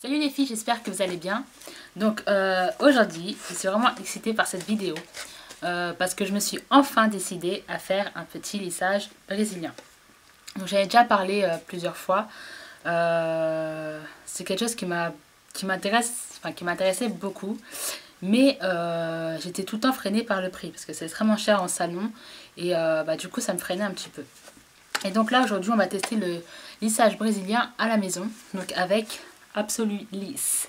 Salut les filles, j'espère que vous allez bien. Donc aujourd'hui, je suis vraiment excitée par cette vidéo parce que je me suis enfin décidée à faire un petit lissage brésilien. Donc j'avais déjà parlé plusieurs fois. C'est quelque chose qui m'intéressait beaucoup. Mais j'étais tout le temps freinée par le prix parce que c'est extrêmement cher en salon et du coup ça me freinait un petit peu. Et donc là aujourd'hui on va tester le lissage brésilien à la maison, donc avec Absolu Lisse.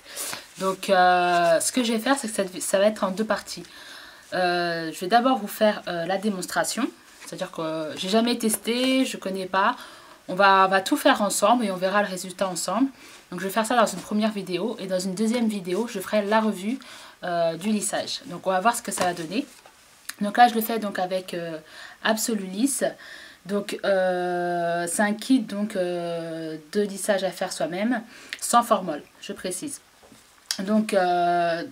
Donc ce que je vais faire, c'est que ça va être en deux parties. Je vais d'abord vous faire la démonstration, c'est-à-dire que j'ai jamais testé, je connais pas. On va tout faire ensemble et on verra le résultat ensemble. Donc je vais faire ça dans une première vidéo et dans une deuxième vidéo, je ferai la revue du lissage. Donc on va voir ce que ça va donner. Donc là je le fais donc avec Absolu Lisse. Donc c'est un kit donc, de lissage à faire soi-même sans formol, je précise. Donc je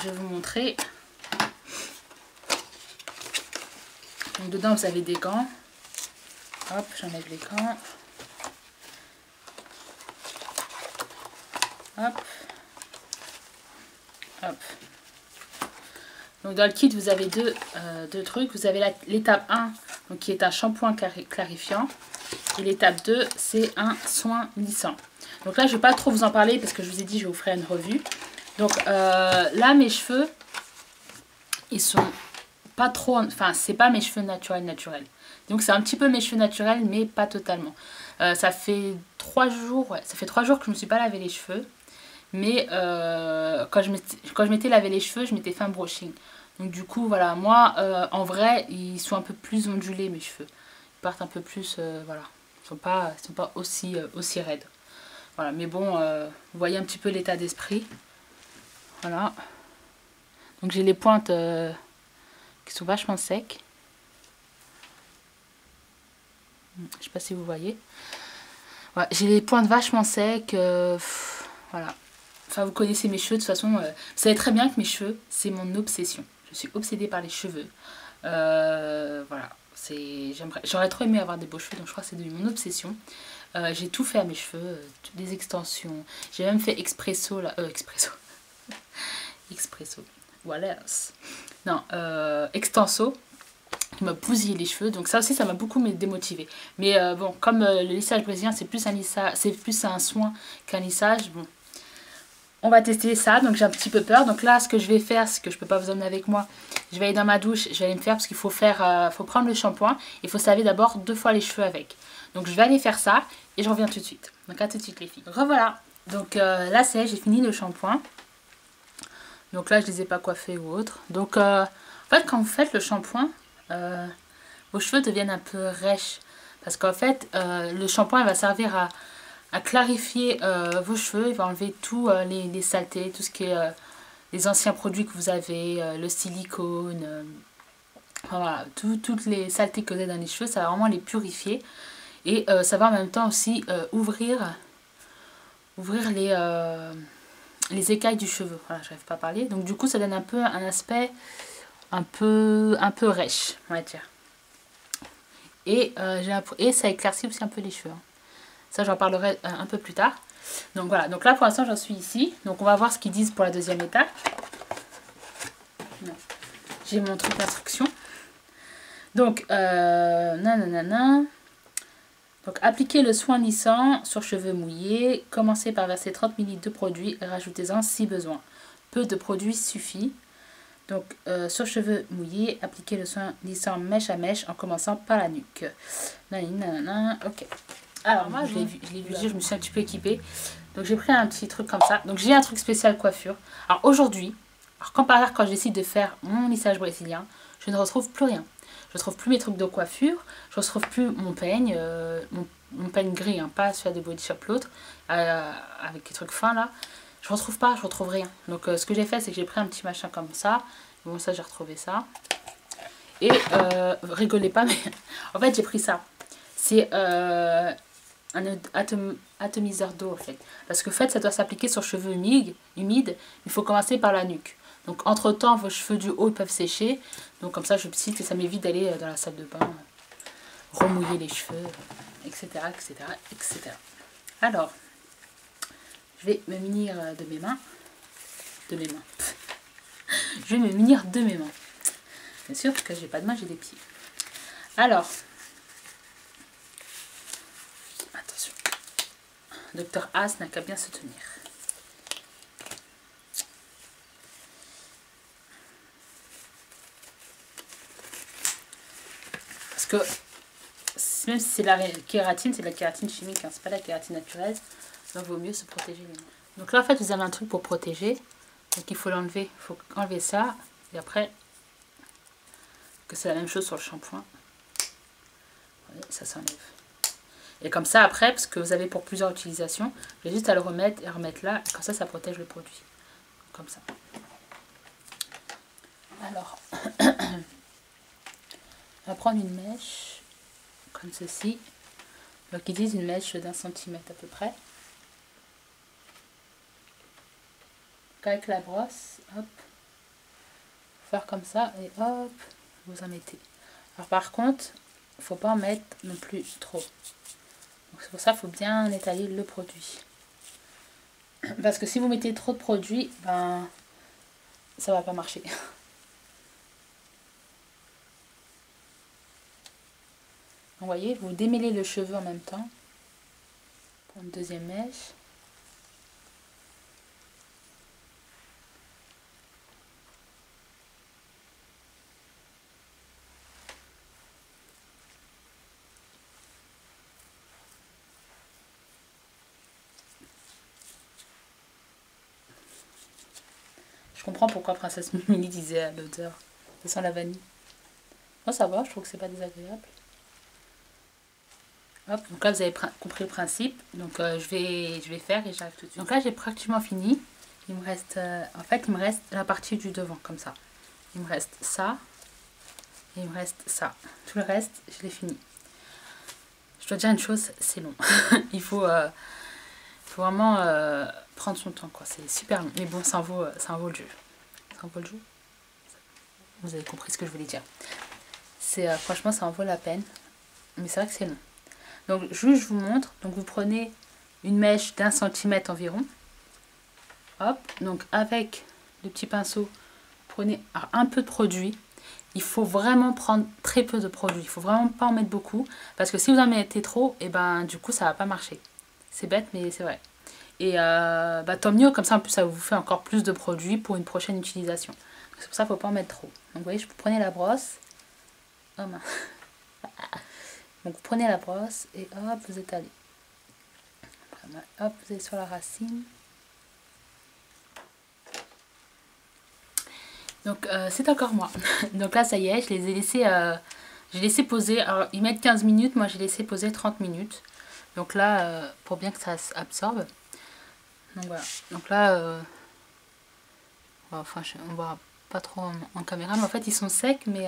vais vous montrer. Donc dedans vous avez des gants. Hop, j'enlève les gants. Hop. Hop. Donc dans le kit vous avez deux trucs. Vous avez l'étape 1 donc, qui est un shampoing clarifiant. Et l'étape 2 c'est un soin lissant. Donc là je ne vais pas trop vous en parler parce que je vous ai dit je vous ferai une revue. Donc là mes cheveux ils sont pas trop, enfin c'est pas mes cheveux naturels. Donc c'est un petit peu mes cheveux naturels mais pas totalement. Ça fait 3 jours, ouais, ça fait 3 jours que je me suis pas lavé les cheveux. Mais quand je m'étais lavé les cheveux, je m'étais fait un brushing. Donc du coup, voilà, moi, en vrai, ils sont un peu plus ondulés, mes cheveux. Ils partent un peu plus, voilà. Ils sont pas aussi raides. Voilà, mais bon, vous voyez un petit peu l'état d'esprit. Voilà. Donc j'ai les pointes qui sont vachement secs. Je sais pas si vous voyez. Ouais, j'ai les pointes vachement secs. Voilà. Enfin, vous connaissez mes cheveux, de toute façon, vous savez très bien que mes cheveux, c'est mon obsession. Je suis obsédée par les cheveux. Voilà. J'aurais trop aimé avoir des beaux cheveux, donc je crois que c'est devenu mon obsession. J'ai tout fait à mes cheveux, des extensions. J'ai même fait expresso, là. Expresso. Expresso. Voilà. Non, extenso. Qui m'a bousillé les cheveux, donc ça aussi ça m'a beaucoup démotivée. Mais bon, comme le lissage brésilien c'est plus un soin qu'un lissage, bon, on va tester ça. Donc j'ai un petit peu peur. Donc là ce que je vais faire, c'est que je peux pas vous emmener avec moi, je vais aller dans ma douche, je vais aller me faire parce qu'il faut faire, faut prendre le shampoing, il faut se laver d'abord 2 fois les cheveux avec. Donc je vais aller faire ça et je reviens tout de suite. Donc à tout de suite les filles. Revoilà. Donc là c'est, j'ai fini le shampoing. Donc là je les ai pas coiffés ou autre. Donc en fait quand vous faites le shampoing, vos cheveux deviennent un peu rêches parce qu'en fait le shampoing va servir à clarifier vos cheveux. Il va enlever tous les saletés, tout ce qui est les anciens produits que vous avez, le silicone, voilà, toutes les saletés que vous avez dans les cheveux, ça va vraiment les purifier et ça va en même temps aussi ouvrir les écailles du cheveu. Voilà, j'arrive pas à parler. Donc du coup ça donne un peu un aspect un peu rêche, on va dire. Et ça éclaircit aussi un peu les cheveux. Ça j'en parlerai un peu plus tard. Donc voilà, donc là pour l'instant j'en suis ici. Donc on va voir ce qu'ils disent pour la deuxième étape. J'ai mon truc d'instruction. Donc nanana. Donc appliquez le soin lissant sur cheveux mouillés. Commencez par verser 30 ml de produit et rajoutez-en si besoin. Peu de produit suffit. Donc sur cheveux mouillés, appliquez le soin lissant mèche à mèche en commençant par la nuque. Nanana, ok. Alors moi je l'ai vu dire, je me suis un petit peu équipée. Donc j'ai pris un petit truc comme ça. Donc j'ai un truc spécial coiffure. Alors aujourd'hui, comparé quand je décide de faire mon lissage brésilien, je ne retrouve plus rien. Je ne retrouve plus mes trucs de coiffure. Je ne retrouve plus mon peigne. Mon peigne gris, hein, pas celui de Body Shop l'autre. Avec les trucs fins là. Je retrouve rien. Donc ce que j'ai fait, c'est que j'ai pris un petit machin comme ça. Bon, ça j'ai retrouvé ça. Et rigolez pas, mais en fait j'ai pris ça. C'est un atomiseur d'eau en fait. Parce que en fait ça doit s'appliquer sur cheveux humides. Il faut commencer par la nuque. Donc entre temps vos cheveux du haut peuvent sécher. Donc comme ça je cite et ça m'évite d'aller dans la salle de bain, remouiller les cheveux, etc. etc. etc. Alors. je vais me munir de mes mains. Je vais me munir de mes mains. Bien sûr, parce que j'ai pas de mains, j'ai des pieds. Alors, attention. Docteur As n'a qu'à bien se tenir. Parce que même si c'est la kératine, c'est de la kératine chimique, hein, c'est pas de la kératine naturelle. Donc il vaut mieux se protéger les mains. Donc là en fait vous avez un truc pour protéger. Donc il faut l'enlever. Il faut enlever ça. Et après, que c'est la même chose sur le shampoing. Ça s'enlève. Et comme ça après, parce que vous avez pour plusieurs utilisations, j'ai juste à le remettre et remettre là. Et comme ça protège le produit. Comme ça. Alors, on va prendre une mèche. Comme ceci. Donc ils disent une mèche d'1 centimètre à peu près. Avec la brosse, hop, faire comme ça et hop, vous en mettez. Alors par contre, il ne faut pas en mettre non plus trop. C'est pour ça qu'il faut bien étaler le produit. Parce que si vous mettez trop de produit, ben ça va pas marcher. Vous voyez, vous démêlez le cheveu en même temps. Pour une deuxième mèche. Je comprends pourquoi Princesse Mimi disait à l'odeur. Ça sent la vanille. Moi ça va, je trouve que c'est pas désagréable. Hop, donc là vous avez compris le principe. Donc je vais faire et j'arrive tout de suite. Donc là j'ai pratiquement fini. Il me reste, en fait il me reste la partie du devant comme ça. Il me reste ça. Et il me reste ça. Tout le reste je l'ai fini. Je dois dire une chose, c'est long. il faut vraiment prendre son temps quoi. C'est super long. Mais bon ça en vaut le jeu. Ça en vaut le jeu. Vous avez compris ce que je voulais dire. Franchement ça en vaut la peine. Mais c'est vrai que c'est long. Donc je vous montre, donc vous prenez une mèche d'1 centimètre environ. Hop, donc avec le petit pinceau, prenez un peu de produit. Il faut vraiment prendre très peu de produit. Il faut vraiment pas en mettre beaucoup. Parce que si vous en mettez trop, et ben du coup ça va pas marcher. C'est bête mais c'est vrai. Et tant mieux, comme ça en plus ça vous fait encore plus de produits pour une prochaine utilisation. C'est pour ça qu'il ne faut pas en mettre trop. Donc vous voyez, je prenez la brosse. Oh mince. Donc vous prenez la brosse et hop, vous étalez. Hop, vous allez sur la racine. Donc c'est encore moi. Donc là ça y est, je les ai laissés, j'ai laissé poser. Alors ils mettent 15 minutes, moi j'ai laissé poser 30 minutes. Donc là, pour bien que ça absorbe. Donc voilà. Donc là, enfin on voit pas trop en caméra, mais en fait ils sont secs, mais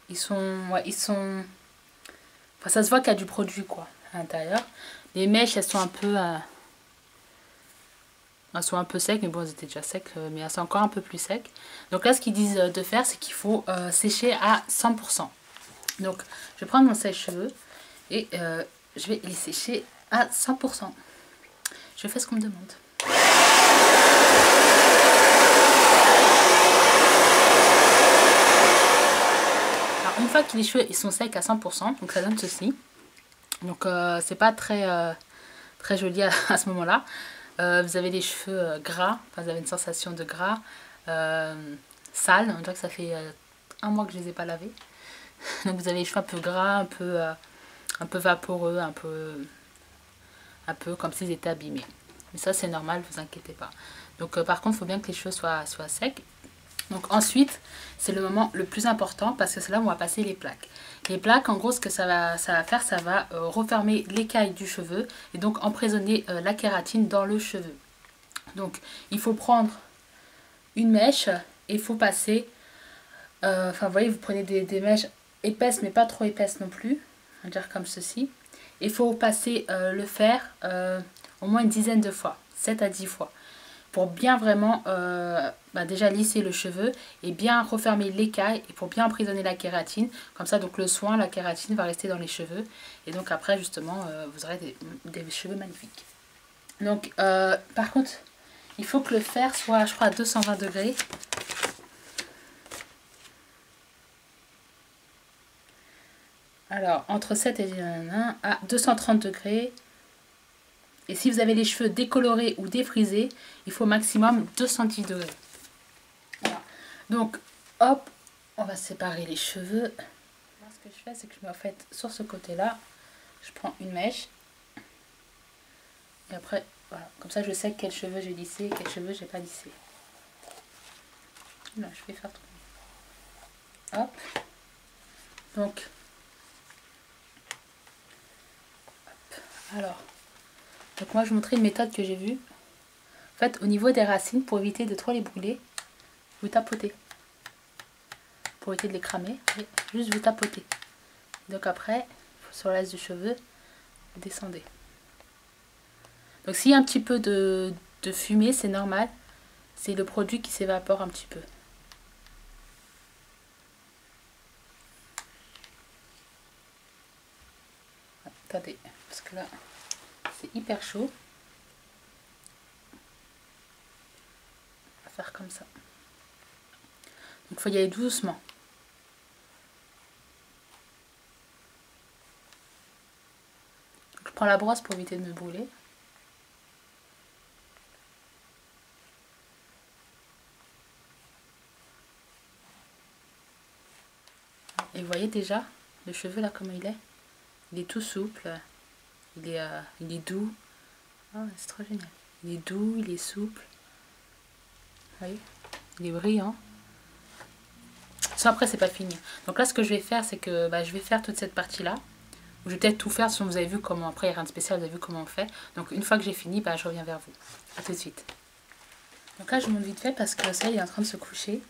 ils sont, enfin ça se voit qu'il y a du produit quoi à l'intérieur. Les mèches elles sont un peu secs, mais bon elles étaient déjà secs, mais elles sont encore un peu plus secs. Donc là ce qu'ils disent de faire, c'est qu'il faut sécher à 100%. Donc je vais prendre mon sèche-cheveux et je vais les sécher à 100%. Je fais ce qu'on me demande. Alors une fois que les cheveux ils sont secs à 100%, donc ça donne ceci. Donc c'est pas très joli à ce moment-là. Vous avez les cheveux gras, enfin vous avez une sensation de gras, sale. On dirait que ça fait 1 mois que je les ai pas lavés. Donc vous avez les cheveux un peu gras, un peu vaporeux, un peu comme s'ils étaient abîmés. Mais ça c'est normal, vous inquiétez pas. Donc par contre il faut bien que les cheveux soient secs. Donc ensuite c'est le moment le plus important parce que c'est là où on va passer les plaques. Les plaques en gros ce que ça va faire, ça va refermer l'écaille du cheveu et donc emprisonner la kératine dans le cheveu. Donc il faut prendre une mèche et il faut passer, enfin vous voyez vous prenez des mèches épaisses mais pas trop épaisses non plus, on va dire comme ceci. Il faut passer le fer au moins une dizaine de fois, 7 à 10 fois, pour bien vraiment déjà lisser le cheveu et bien refermer l'écaille et pour bien emprisonner la kératine. Comme ça, donc le soin, la kératine va rester dans les cheveux et donc après justement vous aurez des cheveux magnifiques. Donc, par contre, il faut que le fer soit, je crois, à 220 degrés. Alors, entre 7 et 1 à 230 degrés. Et si vous avez les cheveux décolorés ou défrisés, il faut au maximum 210 degrés. Voilà. Donc, hop, on va séparer les cheveux. Moi, ce que je fais, c'est que je mets en fait sur ce côté-là, je prends une mèche. Et après, voilà, comme ça je sais quels cheveux j'ai lissé et quels cheveux j'ai pas lissé. Là, je vais faire tout. Hop. Donc, hop. Alors, donc moi je vous montrer une méthode que j'ai vue. En fait, au niveau des racines, pour éviter de trop les brûler, vous tapotez. Pour éviter de les cramer, juste vous tapotez. Donc après, sur le reste du cheveu, vous descendez. Donc s'il y a un petit peu de fumée, c'est normal. C'est le produit qui s'évapore un petit peu. Attendez, parce que là, c'est hyper chaud. On va faire comme ça. Donc il faut y aller doucement. Donc, je prends la brosse pour éviter de me brûler. Et vous voyez déjà le cheveu là comment il est. Il est tout souple. Il est doux. Oh, c'est trop génial. Il est doux, il est souple. Vous voyez, il est brillant. Ça après c'est pas fini. Donc là ce que je vais faire c'est que je vais faire toute cette partie là. Je vais peut-être tout faire si vous avez vu comment, après il n'y a rien de spécial, vous avez vu comment on fait. Donc une fois que j'ai fini, je reviens vers vous. A tout de suite. Donc là je vous montre vite fait parce que le soleil est en train de se coucher.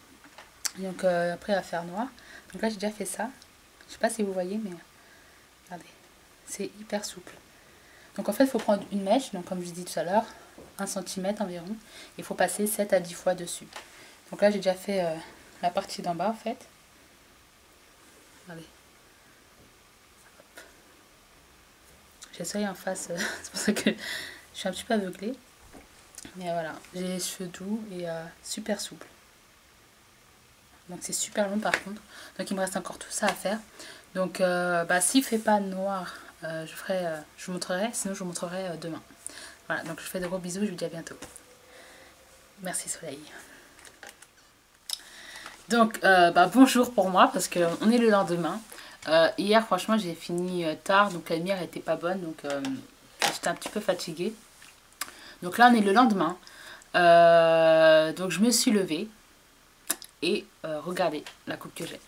Donc après il va faire noir. Donc là j'ai déjà fait ça. Je sais pas si vous voyez mais regardez. C'est hyper souple. Donc en fait il faut prendre une mèche, donc comme je vous dis tout à l'heure, 1 cm environ. Il faut passer 7 à 10 fois dessus. Donc là j'ai déjà fait la partie d'en bas en fait. Regardez. J'essaye en face, c'est pour ça que je suis un petit peu aveuglée. Mais voilà, j'ai les cheveux doux et super souples. Donc c'est super long par contre. Donc il me reste encore tout ça à faire. Donc s'il ne fait pas noir, je vous montrerai, sinon je vous montrerai demain. Voilà, donc je fais de gros bisous, je vous dis à bientôt. Merci soleil. Donc bonjour pour moi parce qu'on est le lendemain. Hier franchement j'ai fini tard, donc la lumière était pas bonne, donc j'étais un petit peu fatiguée. Donc là on est le lendemain. Donc je me suis levée et regardez la coupe que j'ai.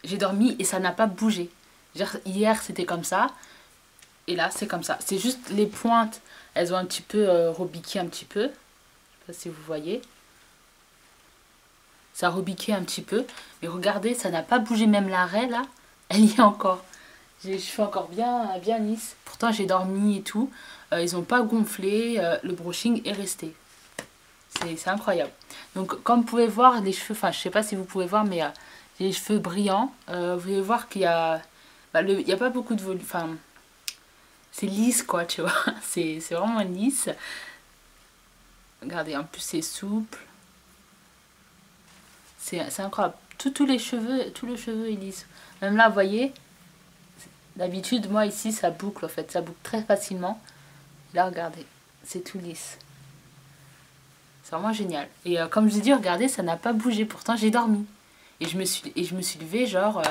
J'ai dormi et ça n'a pas bougé. Hier c'était comme ça et là c'est comme ça. C'est juste les pointes, elles ont un petit peu rebiqué un petit peu. Je sais pas si vous voyez. Ça a rebiqué un petit peu. Mais regardez, ça n'a pas bougé. Même l'arrêt là, elle y est encore. J'ai les cheveux encore bien lisses. Pourtant j'ai dormi et tout. Ils n'ont pas gonflé. Le brushing est resté. C'est incroyable. Donc comme vous pouvez voir, les cheveux, enfin je sais pas si vous pouvez voir, mais j'ai les cheveux brillants. Vous pouvez voir qu'il y a... il n'y a pas beaucoup de volume. Enfin, c'est lisse quoi, tu vois. C'est vraiment lisse. Regardez, en plus c'est souple. C'est incroyable. Tous les cheveux, tout le cheveu est lisse. Même là, vous voyez, d'habitude, moi ici, ça boucle en fait. Ça boucle très facilement. Là, regardez, c'est tout lisse. C'est vraiment génial. Et comme je vous ai dit, regardez, ça n'a pas bougé. Pourtant, j'ai dormi. Et je me suis levée genre...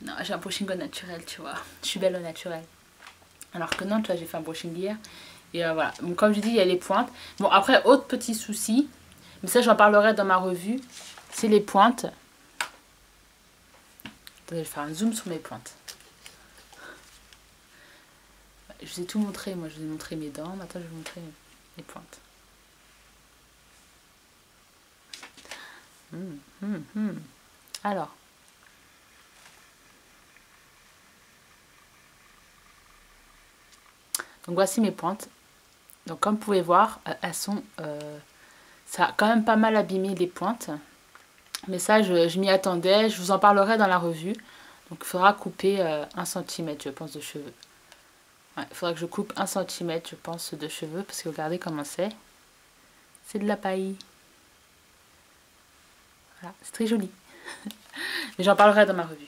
Non, j'ai un brushing au naturel, tu vois. Je suis belle au naturel. Alors que non, tu vois, j'ai fait un brushing hier. Et voilà. Donc, comme je dis, il y a les pointes. Bon, après, autre petit souci. Mais ça, j'en parlerai dans ma revue. C'est les pointes. Attendez, je vais faire un zoom sur mes pointes. Je vous ai tout montré. Moi, je vous ai montré mes dents. Maintenant, je vais vous montrer les pointes. Alors. Donc, voici mes pointes. Donc, comme vous pouvez voir, elles sont... ça a quand même pas mal abîmé les pointes. Mais ça, je m'y attendais. Je vous en parlerai dans la revue. Donc, il faudra couper 1 cm, je pense, de cheveux. Ouais, il faudra que je coupe 1 cm, je pense, de cheveux, parce que regardez comment c'est. C'est de la paille. Voilà, c'est très joli. Mais j'en parlerai dans ma revue.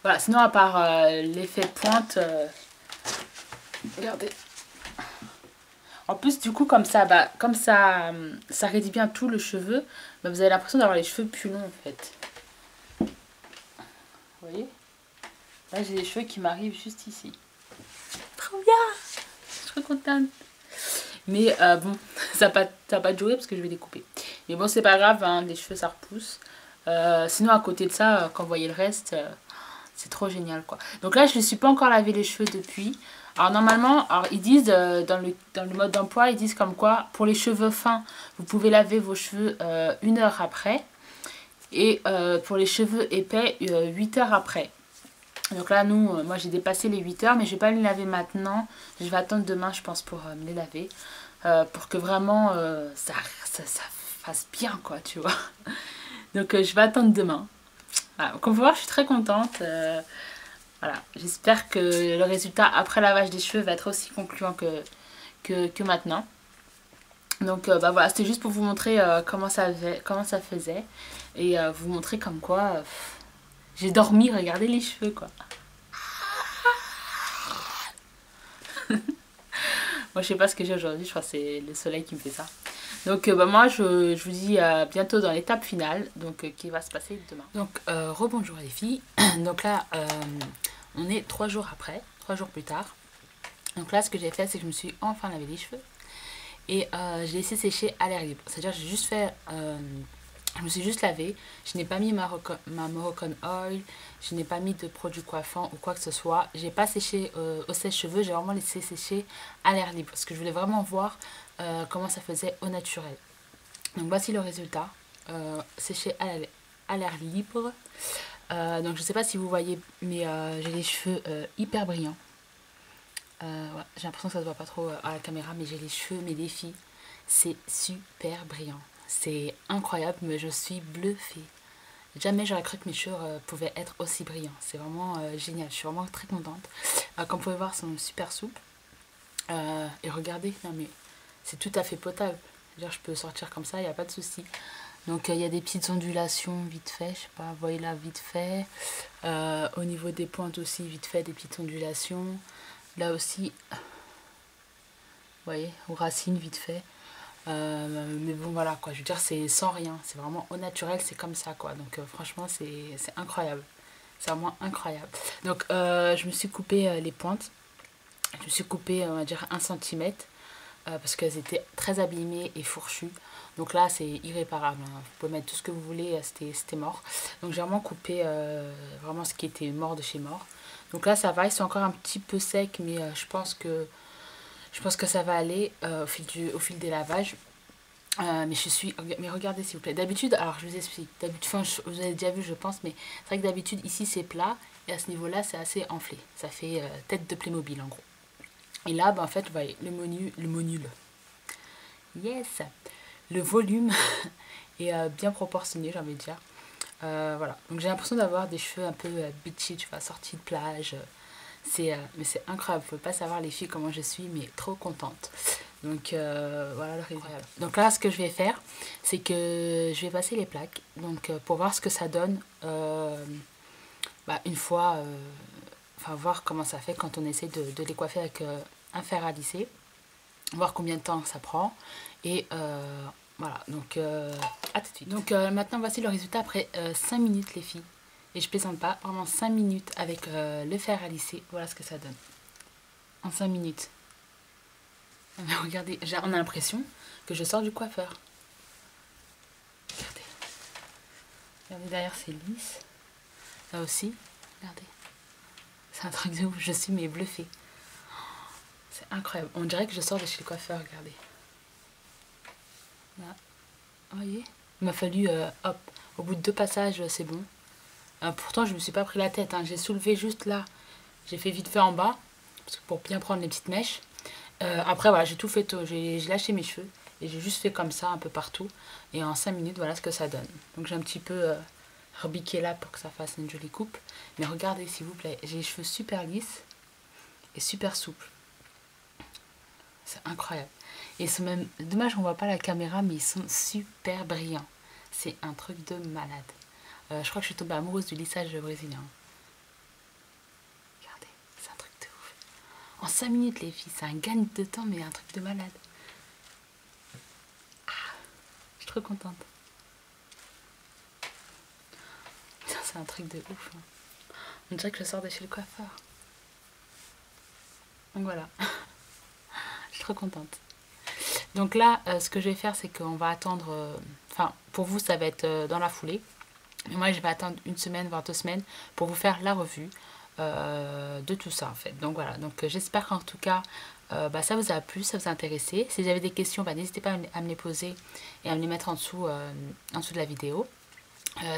Voilà, sinon à part l'effet pointe, regardez. En plus, du coup, comme ça, ça réduit bien tout le cheveu, bah, vous avez l'impression d'avoir les cheveux plus longs en fait. Vous voyez? Là, j'ai des cheveux qui m'arrivent juste ici. Trop bien! Je suis trop contente. Mais bon, ça va pas durer parce que je vais les couper. Mais bon, c'est pas grave, hein, les cheveux ça repousse. Sinon, à côté de ça, quand vous voyez le reste, c'est trop génial quoi. Donc là, je ne suis pas encore lavé les cheveux depuis. Alors normalement, alors, ils disent dans le mode d'emploi, ils disent comme quoi, pour les cheveux fins, vous pouvez laver vos cheveux 1 heure après. Et pour les cheveux épais, 8 heures après. Donc là, moi j'ai dépassé les 8 heures, mais je vais pas les laver maintenant. Je vais attendre demain, je pense, pour me les laver. Pour que vraiment ça fasse bien, quoi, tu vois. Donc je vais attendre demain. Voilà. Comme vous pouvez voir, je suis très contente. Voilà. J'espère que le résultat après lavage des cheveux va être aussi concluant que maintenant. Donc bah voilà, c'était juste pour vous montrer comment ça faisait. Et vous montrer comme quoi j'ai dormi, regardez les cheveux, quoi. Moi, je sais pas ce que j'ai aujourd'hui, je crois que c'est le soleil qui me fait ça. Donc, bah, moi, je vous dis à bientôt dans l'étape finale, donc qui va se passer demain. Donc, rebonjour les filles. Donc là, on est 3 jours après, 3 jours plus tard. Donc là, ce que j'ai fait, c'est que je me suis enfin lavé les cheveux. Et j'ai laissé sécher à l'air libre. C'est-à-dire que j'ai juste fait... je me suis juste lavée, je n'ai pas mis ma Moroccan Oil, je n'ai pas mis de produit coiffant ou quoi que ce soit. J'ai pas séché au sèche-cheveux, j'ai vraiment laissé sécher à l'air libre parce que je voulais vraiment voir comment ça faisait au naturel. Donc voici le résultat, séché à l'air libre. Donc je sais pas si vous voyez, mais j'ai les cheveux hyper brillants. Ouais, j'ai l'impression que ça se voit pas trop à la caméra, mais j'ai les cheveux, mais les filles, c'est super brillant. C'est incroyable, mais je suis bluffée. Jamais j'aurais cru que mes cheveux pouvaient être aussi brillants. C'est vraiment génial. Je suis vraiment très contente. Comme vous pouvez voir, ils sont super souples. Et regardez, non mais c'est tout à fait potable. Je peux sortir comme ça, il n'y a pas de souci. Donc il y a des petites ondulations vite fait. Je sais pas, vous voyez là vite fait. Au niveau des pointes aussi, vite fait, des petites ondulations. Là aussi, vous voyez, aux racines vite fait. Mais bon voilà quoi, je veux dire c'est sans rien, c'est vraiment au naturel, c'est comme ça quoi, donc franchement c'est incroyable, c'est vraiment incroyable. Donc je me suis coupé les pointes, je me suis coupé on va dire 1 cm parce qu'elles étaient très abîmées et fourchues, donc là c'est irréparable, hein. Vous pouvez mettre tout ce que vous voulez, c'était mort, donc j'ai vraiment coupé vraiment ce qui était mort de chez mort. Donc là ça va, ils sont encore un petit peu secs, mais je pense que ça va aller au fil des lavages. Mais regardez s'il vous plaît. D'habitude, alors je vous explique. D'habitude, enfin, vous avez déjà vu, je pense, mais c'est vrai que d'habitude ici c'est plat et à ce niveau-là c'est assez enflé. Ça fait tête de Playmobil en gros. Et là, bah, en fait, vous voyez, le monule. Yes, le volume est bien proportionné, j'ai envie de dire. Voilà. Donc j'ai l'impression d'avoir des cheveux un peu bitchy, tu vois, sortis de plage. Mais c'est incroyable, vous ne pouvez pas savoir les filles comment je suis, mais trop contente. Donc voilà le résultat. Donc là ce que je vais faire, c'est que je vais passer les plaques, donc pour voir ce que ça donne une fois, enfin voir comment ça fait quand on essaie de les coiffer avec un fer à lisser, voir combien de temps ça prend, et voilà, donc à tout de suite. Donc maintenant voici le résultat après 5 minutes les filles. Et je plaisante pas, vraiment 5 minutes avec le fer à lisser, voilà ce que ça donne. En 5 minutes. Mais regardez, on a l'impression que je sors du coiffeur. Regardez. Regardez derrière, c'est lisse. Là aussi, regardez. C'est un truc de ouf, je suis mais bluffée. C'est incroyable. On dirait que je sors de chez le coiffeur, regardez. Là. Vous voyez? Il m'a fallu, hop, au bout de 2 passages, c'est bon. Pourtant, je me suis pas pris la tête, hein. J'ai soulevé juste là. J'ai fait vite fait en bas, parce que pour bien prendre les petites mèches. Après, voilà, j'ai tout fait, j'ai lâché mes cheveux. Et j'ai juste fait comme ça, un peu partout. Et en 5 minutes, voilà ce que ça donne. Donc j'ai un petit peu rebiqué là pour que ça fasse une jolie coupe. Mais regardez, s'il vous plaît, j'ai les cheveux super lisses. et super souples. C'est incroyable. Et ils sont même, dommage qu'on voit pas la caméra, mais ils sont super brillants. C'est un truc de malade. Je crois que je suis tombée amoureuse du lissage brésilien. Regardez, c'est un truc de ouf. En 5 minutes les filles, c'est un gain de temps, mais un truc de malade. Ah, je suis trop contente. C'est un truc de ouf. Hein. On dirait que je sors de chez le coiffeur. Donc voilà. Je suis trop contente. Donc là, ce que je vais faire, c'est qu'on va attendre... Enfin, pour vous, ça va être dans la foulée. Mais moi, je vais attendre 1 semaine, voire 2 semaines pour vous faire la revue de tout ça, en fait. Donc voilà. Donc j'espère qu'en tout cas, ça vous a plu, ça vous a intéressé. Si vous avez des questions, n'hésitez pas à me les poser et à me les mettre en dessous de la vidéo.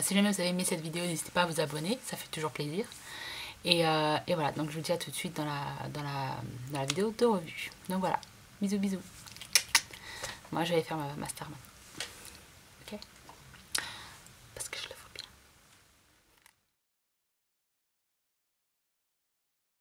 Si jamais vous avez aimé cette vidéo, n'hésitez pas à vous abonner, ça fait toujours plaisir. Et voilà, donc je vous dis à tout de suite dans la vidéo de revue. Donc voilà, bisous bisous. Moi je vais faire ma star maintenant.